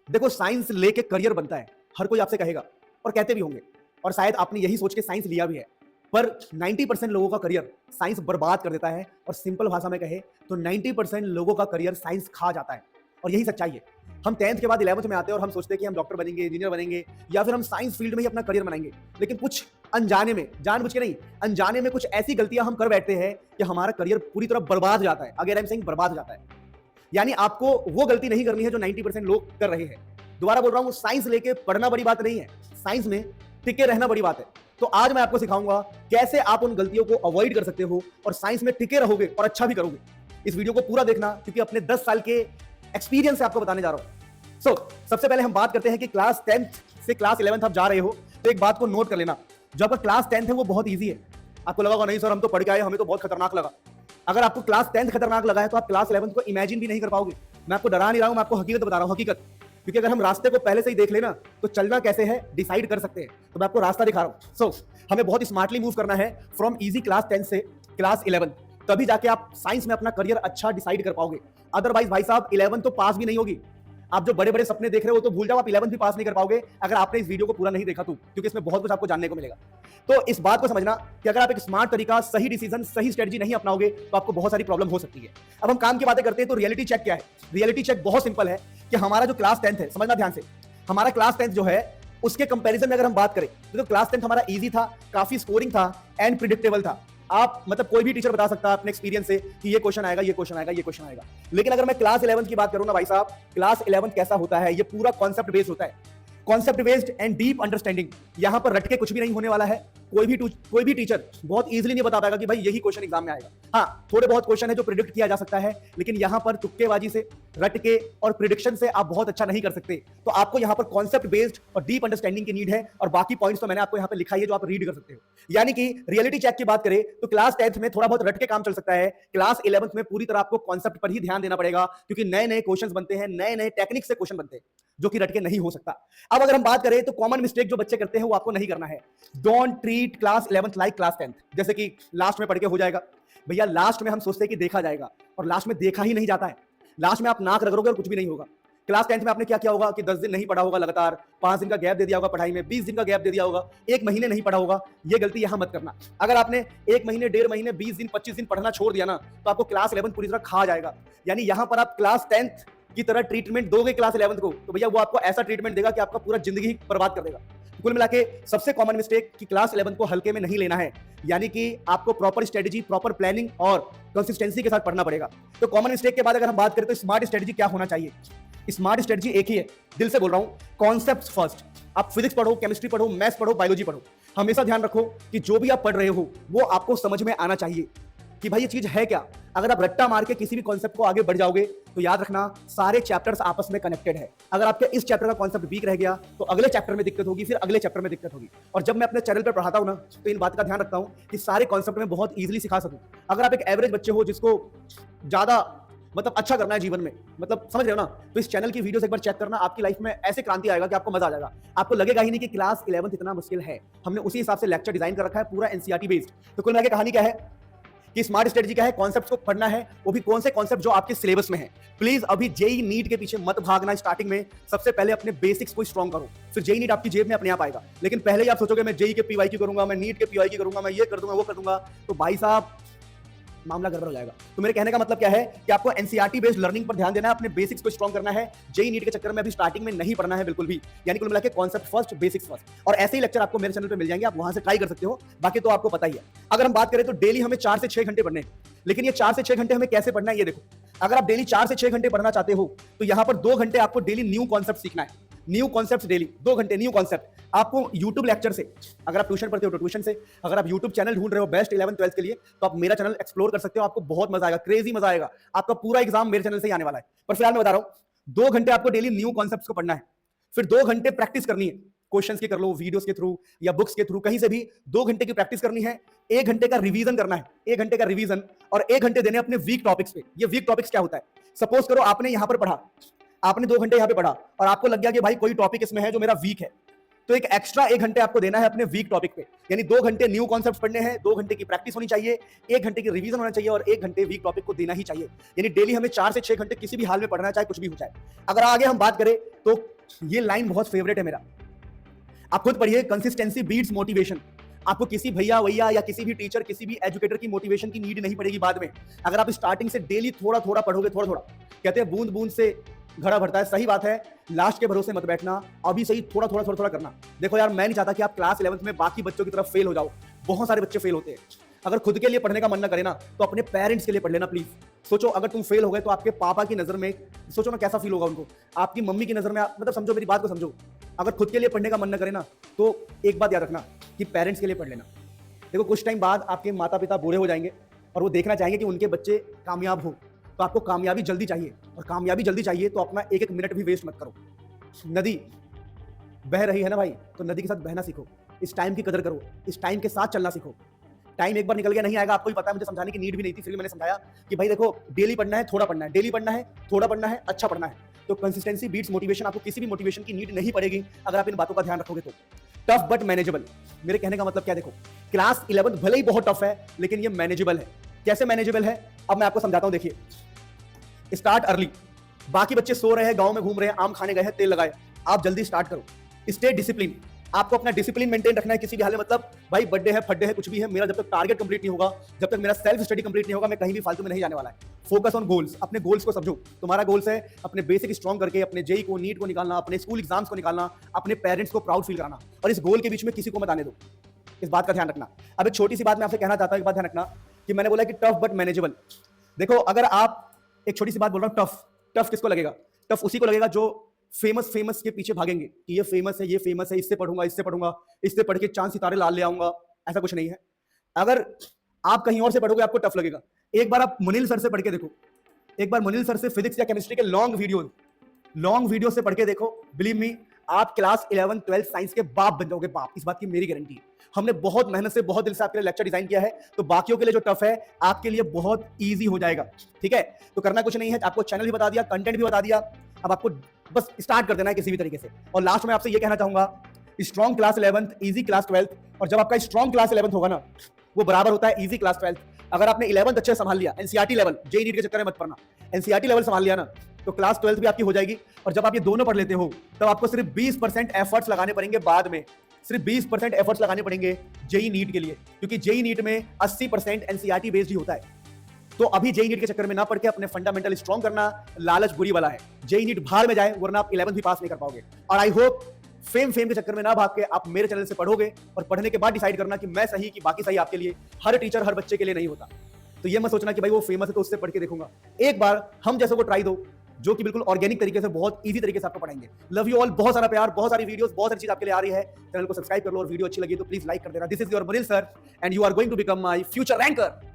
देखो, साइंस लेके करियर बनता है, हर कोई आपसे कहेगा और कहते भी होंगे, और शायद आपने यही सोच के साइंस लिया भी है। पर 90% लोगों का करियर साइंस बर्बाद कर देता है, और सिंपल भाषा में कहे तो 90% लोगों का करियर साइंस खा जाता है, और यही सच्चाई है। हम 10th के बाद 11th में आते हैं और हम सोचते हैं कि हम डॉक्टर बनेंगे, इंजीनियर बनेंगे, या फिर हम साइंस फील्ड में ही अपना करियर बनाएंगे। लेकिन कुछ अनजाने में, जानबूझ के नहीं, अनजाने में कुछ ऐसी गलतियां हम कर बैठते हैं कि हमारा करियर पूरी तरह बर्बाद हो जाता है। अगर आई एम सेइंग बर्बाद हो जाता है, यानी आपको वो गलती नहीं करनी है जो 90% लोग कर रहे हैं। दोबारा बोल रहा हूं, साइंस लेके पढ़ना बड़ी बात नहीं है, साइंस में टिके रहना बड़ी बात है। तो आज मैं आपको सिखाऊंगा कैसे आप उन गलतियों को अवॉइड कर सकते हो और साइंस में टिके रहोगे और अच्छा भी करोगे। इस वीडियो को पूरा देखना, क्योंकि अपने 10 साल के एक्सपीरियंस से आपको बताने जा रहा हूं। सबसे पहले हम बात करते हैं कि क्लास 10th से क्लास 11th आप जा रहे हो, तो एक बात को नोट कर लेना। जो आपका क्लास 10th है वो बहुत ईजी है। आपको लगा नहीं सर, हम तो पढ़ के आए, हमें तो बहुत खतरनाक लगा। अगर आपको क्लास 10th खतरनाक लगा है तो आप क्लास 11th को इमेजिन भी नहीं कर पाओगे। मैं आपको डरा नहीं रहा हूं, मैं आपको हकीकत बता रहा हूं, हकीकत। क्योंकि अगर हम रास्ते को पहले से ही देख लेना तो चलना कैसे है डिसाइड कर सकते हैं। तो मैं आपको रास्ता दिखा रहा हूं। हमें बहुत स्मार्टली मूव करना है फ्रॉम इजी क्लास 10 से क्लास 11, तभी जाके आप साइंस में अपना करियर अच्छा डिसाइड कर पाओगे। अदरवाइज भाई साहब 11 तो पास भी नहीं होगी। आप जो बड़े बड़े सपने देख रहे हो तो भूल जाओ, आप 11 भी पास नहीं कर पाओगे अगर आपने इस वीडियो को पूरा नहीं देखा तो, क्योंकि इसमें बहुत कुछ आपको जानने को मिलेगा। तो इस बात को समझना कि अगर आप एक स्मार्ट तरीका, सही डिसीजन, सही स्ट्रेटजी नहीं अपनाओगे तो आपको बहुत सारी प्रॉब्लम हो सकती है। अब हम काम की बातें करते हैं तो रियलिटी चेक क्या है। रियलिटी चेक बहुत सिंपल है कि हमारा जो क्लास 10th है, समझना ध्यान से, हमारा क्लास 10th जो है उसके कंपैरिजन में अगर हम बात करें तो क्लास 10th हमारा इजी था, काफी स्कोरिंग था एंड प्रिडिक्टेबल था। आप मतलब कोई भी टीचर बता सकता है अपने एक्सपीरियंस से कि ये क्वेश्चन आएगा, ये क्वेश्चन आएगा, ये क्वेश्चन आएगा। लेकिन अगर मैं क्लास 11th की बात करूं ना भाई साहब, क्लास 11th कैसा होता है, ये पूरा कॉन्सेप्ट बेस्ड होता है। Concept based and deep understanding. यहां पर रट के कुछ भी नहीं होने वाला है। कोई भी टीचर बहुत इजीली नहीं बता पाएगा कि भाई यही क्वेश्चन एग्जाम में आएगा। हाँ, थोड़े बहुत क्वेश्चन है जो प्रिडिक्ट किया जा सकता है, लेकिन यहां पर तुक्केबाजी से, रट के और प्रिडिक्शन से आप बहुत अच्छा नहीं कर सकते। तो आपको यहां पर कॉन्सेप्ट बेस्ड और डीप अंडरस्टैंडिंग की नीड है, और बाकी पॉइंट्स तो मैंने आपको यहां पर लिखा है जो आप रीड कर सकते हो। यानी कि रियलिटी चेक की बात करें तो क्लास 10th में थोड़ा बहुत रट के काम चल सकता है, क्लास 11th में पूरी तरह आपको कॉन्सेप्ट पर ही ध्यान देना पड़ेगा, क्योंकि नए नए क्वेश्चन बनते हैं, नए नए टेक्निक से क्वेश्चन बनते हैं जो कि रट के नहीं हो सकता। अब अगर हम बात करें तो कॉमन मिस्टेक जो बच्चे करते हैं वो आपको नहीं करना है। Don't treat class 11th like class 10th, जैसे कि लास्ट में पढ़ के हो जाएगा। भैया लास्ट में हम सोचते हैं कि देखा जाएगा, और लास्ट में देखा ही नहीं जाता है। लास्ट में आप नाक रगड़ोगे और कुछ भी नहीं होगा। क्लास 10th में आपने क्या किया होगा कि 10 दिन नहीं पढ़ा होगा लगातार, 5 दिन का गैप दे दिया होगा पढ़ाई में, 20 दिन का गैप दे दिया होगा, 1 महीने नहीं पढ़ा होगा। ये गलती यहां मत करना। अगर आपने 1 महीने, 1.5 महीने, 20 दिन, 25 दिन पढ़ना छोड़ दिया ना, तो आपको क्लास 11th पूरी तरह खा जाएगा। यानी यहां पर आप क्लास 10th की तरह ट्रीटमेंट दोगे क्लास 11th को, तो भैया वो आपको ऐसा ट्रीटमेंट देगा कि आपका पूरा जिंदगी ही बर्बाद कर देगा। कुल मिला के सबसे कॉमन मिस्टेक कि क्लास 11th को हल्के में नहीं लेना है। यानी कि आपको प्रॉपर स्ट्रेटजी, प्रॉपर प्लानिंग और कंसिस्टेंसी के साथ पढ़ना पड़ेगा। तो कॉमन मिस्टेक के बाद अगर हम बात करें तो स्मार्ट स्ट्रेटजी क्या होना चाहिए। स्मार्ट स्ट्रेटजी एक ही है, दिल से बोल रहा हूं, कॉन्सेप्ट्स फर्स्ट। आप फिजिक्स पढ़ो, केमिस्ट्री पढ़ो, मैथ्स पढ़ो, बायोलॉजी पढ़ो, हमेशा ध्यान रखो कि जो भी आप पढ़ रहे हो वो आपको समझ में आना चाहिए कि भाई ये चीज है क्या। अगर आप रट्टा मार के किसी भी कॉन्सेप्ट को आगे बढ़ जाओगे तो याद रखना सारे चैप्टर्स आपस में कनेक्टेड है। अगर आपके इस चैप्टर का कॉन्सेप्ट वीक रह गया तो अगले चैप्टर में दिक्कत होगी, फिर अगले चैप्टर में दिक्कत होगी। और जब मैं अपने चैनल पर पढ़ाता हूं ना तो इन बात का ध्यान रखता हूं कि सारे कॉन्सेप्ट में बहुत इजीली सिखा सकूं। अगर आप एक एवरेज बच्चे हो जिसको ज्यादा मतलब अच्छा करना है जीवन में, मतलब समझ रहे हो ना, तो इस चैनल की वीडियोस एक बार चेक करना, आपकी लाइफ में ऐसे क्रांति आएगा कि आपको मजा आ जाएगा। आपको लगेगा ही नहीं कि क्लास 11th इतना मुश्किल है। हमने उसी हिसाब से लेक्चर डिजाइन कर रखा है, पूरा एनसीईआरटी बेस्ड। तो कुल मिला के कहानी क्या है कि स्मार्ट स्ट्रेटजी क्या है, कॉन्सेप्ट्स को पढ़ना है, वो भी कौन से कॉन्सेप्ट जो आपके सिलेबस में है। प्लीज अभी जेई नीट के पीछे मत भागना। स्टार्टिंग में सबसे पहले अपने बेसिक्स को स्ट्रॉन्ग करो, फिर जेई नीट आपकी जेब में अपने आप आएगा। लेकिन पहले ही आप सोचोगे मैं जेई के पीवाई करूंगा, मैं नीट के पीवाई करूंगा, मैं ये कर दूंगा, वो कर दूंगा, तो भाई साहब मामला गड़बड़ हो जाएगा। तो मेरे कहने का मतलब क्या है कि आपको एनसीईआरटी बेस्ड लर्निंग पर ध्यान देना है, अपने बेसिक्स को स्ट्रॉन्ग करना है। जेई नीट के चक्कर में अभी स्टार्टिंग में नहीं पढ़ना है बिल्कुल भी। यानी कुल मिला के कॉन्सेप्ट फर्स्ट, बेसिक्स फर्स्ट। और ऐसे ही लेक्चर आपको मेरे चैनल पे मिल जाएंगे, आप वहां से ट्राई कर सकते हो। बाकी तो आपको पता ही है। अगर हम बात करें तो डेली हमें 4 से 6 घंटे पढ़ने हैं। लेकिन ये 4 से 6 घंटे हमें कैसे पढ़ना है ये देखो। अगर आप डेली 4 से 6 घंटे पढ़ना चाहते हो तो यहां पर 2 घंटे आपको डेली न्यू कॉन्सेप्ट सीखना है। न्यू कॉन्सेप्ट डेली 2 घंटे न्यू कॉन्सेप्ट आपको यूट्यूब लेक्चर से, अगर आप ट्यूशन पढ़ते हो तो ट्यूशन से, अगर आप यूट्यूब चैनल ढूंढ रहे हो बेस्ट 11th 12th के लिए तो आप मेरा चैनल एक्सप्लोर कर सकते हो। आपको बहुत मजा आएगा, क्रेजी मजा आएगा। आपका पूरा एग्जाम मेरे चैनल से ही आने वाला है। पर फिलहाल मैं बता रहा हूं 2 घंटे आपको डेली न्यू कॉन्सेप्ट्स को पढ़ना है, फिर 2 घंटे प्रैक्टिस करनी है। क्वेश्चंस की कर लो, वीडियोस के थ्रू या बुक्स के थ्रू, कहीं से भी 2 घंटे की प्रैक्टिस करनी है। 1 घंटे का रिवीजन करना है, 1 घंटे का रिवीजन, और 1 घंटे देने अपने वीक टॉपिक्स पे। ये वीक टॉपिक्स क्या होता है, सपोज करो आपने यहां पर पढ़ा, आपने 2 घंटे यहां पे पढ़ा और आपको लग गया कि भाई कोई टॉपिक इसमें है जो मेरा वीक है, तो एक एक्स्ट्रा 1 घंटे आपको देना है अपने वीक टॉपिक पे। यानी 2 घंटे न्यू कॉन्सेप्ट्स पढ़ने हैं, 2 घंटे की प्रैक्टिस होनी चाहिए, 1 घंटे की रिवीजन होना चाहिए और 1 घंटे वीक टॉपिक को देना ही चाहिए। यानी डेली हमें 4 से 6 घंटे किसी भी हाल में पढ़ना है, चाहे कुछ भी हो जाए। अगर आगे हम बात करें तो ये लाइन बहुत फेवरेट है मेरा, आप खुद पढ़िए, कंसिस्टेंसी बीट्स मोटिवेशन। आपको किसी भैया वैया या किसी भी टीचर, किसी भी एजुकेटर की मोटिवेशन की नीड नहीं पड़ेगी बाद में, अगर आप स्टार्टिंग से डेली थोड़ा थोड़ा पढ़ोगे, थोड़ा थोड़ा। कहते हैं बूंद बूंद से घड़ा भरता है, सही बात है। लास्ट के भरोसे मत बैठना, अभी सही थोड़ा थोड़ा थोड़ा थोड़ा करना। देखो यार, मैं नहीं चाहता कि आप क्लास 11th में बाकी बच्चों की तरफ फेल हो जाओ। बहुत सारे बच्चे फेल होते हैं। अगर खुद के लिए पढ़ने का मन ना करे ना, तो अपने पेरेंट्स के लिए पढ़ लेना प्लीज। सोचो, अगर तुम फेल हो गए तो आपके पापा की नजर में सोचो ना कैसा फील होगा उनको, आपकी मम्मी की नजर में, मतलब समझो, मेरी बात को समझो। अगर खुद के लिए पढ़ने का मन ना करे ना, तो एक बात याद रखना कि पेरेंट्स के लिए पढ़ लेना। देखो, कुछ टाइम बाद आपके माता पिता बूढ़े हो जाएंगे और वो देखना चाहेंगे कि उनके बच्चे कामयाब हो। तो आपको कामयाबी जल्दी चाहिए, और कामयाबी जल्दी चाहिए तो अपना एक एक मिनट भी वेस्ट मत करो। नदी बह रही है ना भाई, तो नदी के साथ बहना सीखो। इस टाइम की कदर करो, इस टाइम के साथ चलना सीखो। टाइम एक बार निकल गया नहीं आएगा, आपको भी पता है, मुझे समझाने की नीड भी नहीं थी, फिर भी मैंने समझाया कि भाई देखो, डेली पढ़ना है, थोड़ा पढ़ना है, डेली पढ़ना है, थोड़ा पढ़ना है, अच्छा पढ़ना है। तो कंसिस्टेंसी बीट्स मोटिवेशन। आपको किसी भी मोटिवेशन की नीड नहीं पड़ेगी अगर आप इन बातों का ध्यान रखोगे तो। Tough but manageable. मेरे कहने का मतलब क्या, देखो, क्लास 11 भले ही बहुत टफ है, लेकिन ये मैनेजेबल है। कैसे मैनेजेबल है, अब मैं आपको समझाता हूं। देखिए, स्टार्ट अर्ली। बाकी बच्चे सो रहे हैं, गांव में घूम रहे हैं, आम खाने गए हैं, तेल लगाए, आप जल्दी स्टार्ट करो। Stay discipline. आपको अपना डिसिप्लिन मेंटेन रखना है किसी भी हाल में। मतलब भाई बर्थडे है, फड्डे है, कुछ भी है, मेरा जब तक टारगेट कंप्लीट नहीं होगा, जब तक मेरा सेल्फ स्टडी कंप्लीट नहीं होगा, मैं कहीं भी फालतू में नहीं जाने वाला है। Focus on goals. अपने गोल्स को समझो। तुम्हारा गोल्स है अपने बेसिक स्ट्रॉन्ग करके अपने जेई को, नीट को निकालना, अपने स्कूल एग्जाम्स को निकालना, अपने पेरेंट्स को प्राउड फील कराना, और इस गोल के बीच में किसी को मत आने दो। इस बात का ध्यान रखना। अब एक छोटी सी बात मैं आपसे कहना चाहता हूं, एक बात ध्यान रखना कि मैंने बोला कि टफ बट मैनेजेबल। देखो, अगर आप, एक छोटी सी बात बोल रहा हूं, टफ टफ किसको लगेगा? टफ उसी को लगेगा जो फेमस के पीछे भागेंगे कि ये फेमस है, ये फेमस है, इससे पढ़ूंगा, इससे पढ़ूंगा, इससे पढ़ के चांद सितारे लाल ले आऊंगा। ऐसा कुछ नहीं है। अगर आप कहीं और से पढ़ोगे आपको टफ लगेगा। एक बार आप मुनील सर से पढ़ के देखो, एक बार मुनील सर से फिजिक्स या केमिस्ट्री के लॉन्ग वीडियो से पढ़ के देखो। बिलीव मी, आप क्लास 11 12 साइंस के बाप बन जाओगे, बाप। इस बात की मेरी गारंटी है। हमने बहुत मेहनत से, बहुत दिल से आपके लिए लेक्चर डिजाइन किया है, तो बाकियों के लिए जो टफ है, आपके लिए बहुत इजी हो जाएगा। ठीक है, तो करना कुछ नहीं है, आपको चैनल भी बता दिया, कंटेंट भी बता दिया, अब आपको बस स्टार्ट कर देना है किसी भी तरीके से। और लास्ट में आपसे ये कहना चाहूंगा, strong class 11th, easy class 12th। और जब आपका स्ट्रॉन्ग क्लास 11th होगा ना, वो बराबर होता है इजी क्लास 12th। अगर आपने 11th अच्छे संभाल लिया, एनसीईआरटी लेवल, जेईई नीट के चक्कर में मत पड़ना, एनसीईआरटी लेवल संभाल लिया ना, तो क्लास 12th भी आपकी हो जाएगी। और जब आप ये दोनों पढ़ लेते हो, तब आपको सिर्फ 20% एफर्ट्स लगाने पड़ेंगे बाद में, सिर्फ 20% एफर्ट्स लगाने पड़ेंगे जेईई नीट के लिए, क्योंकि जेईई नीट में 80% एनसीईआरटी बेस्ड ही होता है। तो अभी जेईई नीट के चक्कर में ना पढ़ के अपने फंडामेंटल स्ट्रॉन्ग करना, लालच बुरी वाला है। जेईई नीट भाड़ में जाए, वरना आप 11th भी पास नहीं कर पाओगे। और आई होप फेम के चक्कर में ना भाग के आप मेरे चैनल से पढ़ोगे, और पढ़ने के बाद डिसाइड करना कि मैं सही कि बाकी सही आपके लिए। हर टीचर हर बच्चे के लिए नहीं होता। तो ये मत सोचना कि भाई वो फेमस है तो उससे पढ़ के देखूंगा। एक बार हम जैसे को ट्राई दो, जो कि बिल्कुल ऑर्गेनिक तरीके से, बहुत इजी तरीके से आपको पढ़ाएंगे। लव यू ऑल, बहुत सारा प्यार, बहुत सारी वीडियोस, बहुत सारी चीज आपके लिए आ रही है। चैनल को सब्सक्राइब कर लो, और वीडियो अच्छी लगी तो प्लीज लाइक कर देना। This is your Munil sir, and you are going to become my future ranker.